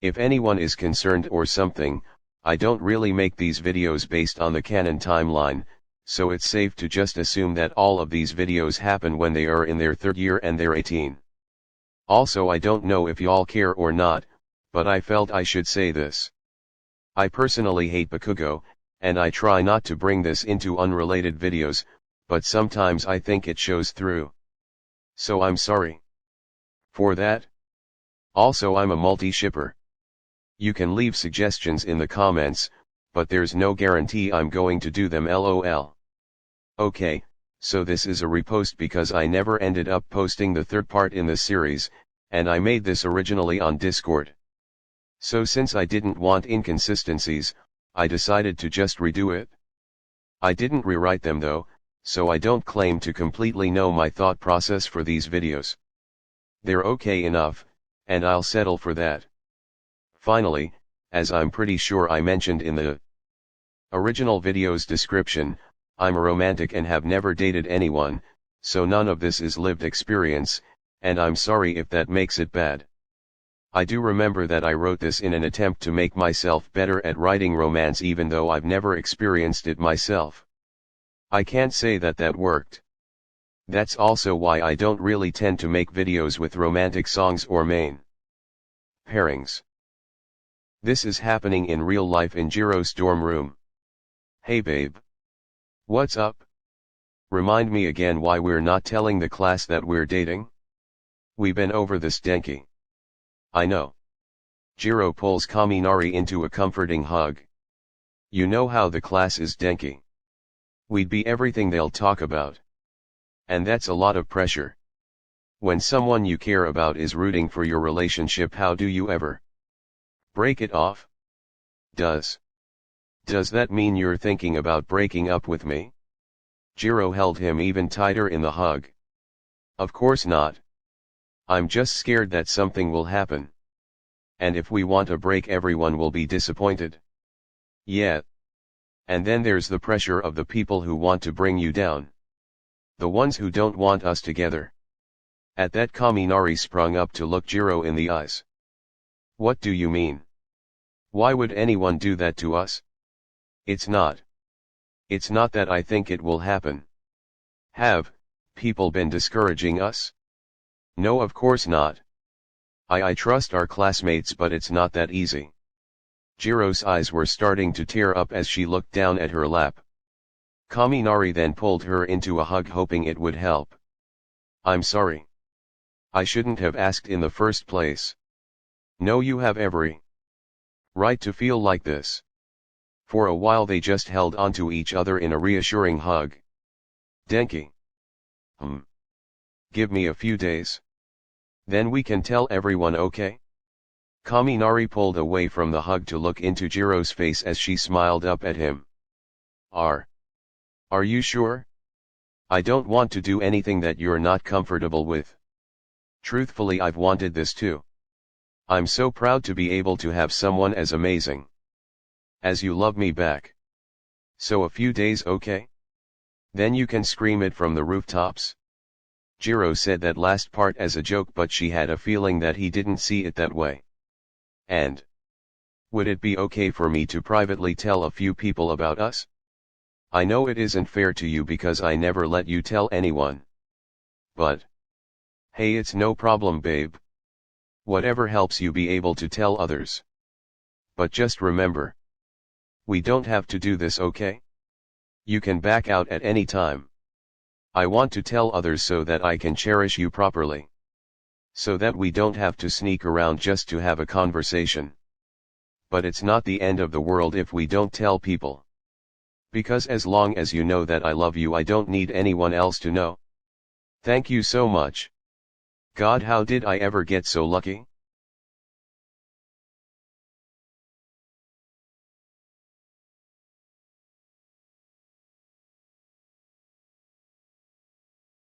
If anyone is concerned or something, I don't really make these videos based on the canon timeline, so it's safe to just assume that all of these videos happen when they are in their 3rd year and they're 18. Also, I don't know if y'all care or not, but I felt I should say this. I personally hate Bakugo, and I try not to bring this into unrelated videos, but sometimes I think it shows through. So I'm sorry for that. Also, I'm a multi-shipper. You can leave suggestions in the comments, but there's no guarantee I'm going to do them, lol. Okay, so this is a repost because I never ended up posting the 3rd part in the series, and I made this originally on Discord. So since I didn't want inconsistencies, I decided to just redo it. I didn't rewrite them though, so I don't claim to completely know my thought process for these videos. They're okay enough, and I'll settle for that. Finally, as I'm pretty sure I mentioned in the original video's description, I'm a romantic and have never dated anyone, so none of this is lived experience, and I'm sorry if that makes it bad. I do remember that I wrote this in an attempt to make myself better at writing romance even though I've never experienced it myself. I can't say that that worked. That's also why I don't really tend to make videos with romantic songs or main pairings. This is happening in real life in Jiro's dorm room. Hey babe. What's up? Remind me again why we're not telling the class that we're dating? We've been over this, Denki. I know. Jiro pulls Kaminari into a comforting hug. You know how the class is, Denki. We'd be everything they'll talk about. And that's a lot of pressure. When someone you care about is rooting for your relationship, how do you ever break it off? Does that mean you're thinking about breaking up with me? Jiro held him even tighter in the hug. Of course not. I'm just scared that something will happen. And if we want a break, everyone will be disappointed. Yeah. And then there's the pressure of the people who want to bring you down. The ones who don't want us together. At that, Kaminari sprung up to look Jiro in the eyes. What do you mean? Why would anyone do that to us? It's not that I think it will happen. Have people been discouraging us? No, of course not. I trust our classmates, but it's not that easy. Jiro's eyes were starting to tear up as she looked down at her lap. Kaminari then pulled her into a hug, hoping it would help. I'm sorry. I shouldn't have asked in the first place. No, you have every right to feel like this. For a while they just held onto each other in a reassuring hug. Denki. Give me a few days. Then we can tell everyone, okay? Kaminari pulled away from the hug to look into Jiro's face as she smiled up at him. Are you sure? I don't want to do anything that you're not comfortable with. Truthfully, I've wanted this too. I'm so proud to be able to have someone as amazing as you love me back. So a few days, okay? Then you can scream it from the rooftops. Jiro said that last part as a joke, but she had a feeling that he didn't see it that way. And would it be okay for me to privately tell a few people about us? I know it isn't fair to you because I never let you tell anyone. But hey, it's no problem, babe. Whatever helps you be able to tell others. But just remember, we don't have to do this, okay? You can back out at any time. I want to tell others so that I can cherish you properly. So that we don't have to sneak around just to have a conversation. But it's not the end of the world if we don't tell people. Because as long as you know that I love you, I don't need anyone else to know. Thank you so much. God, how did I ever get so lucky?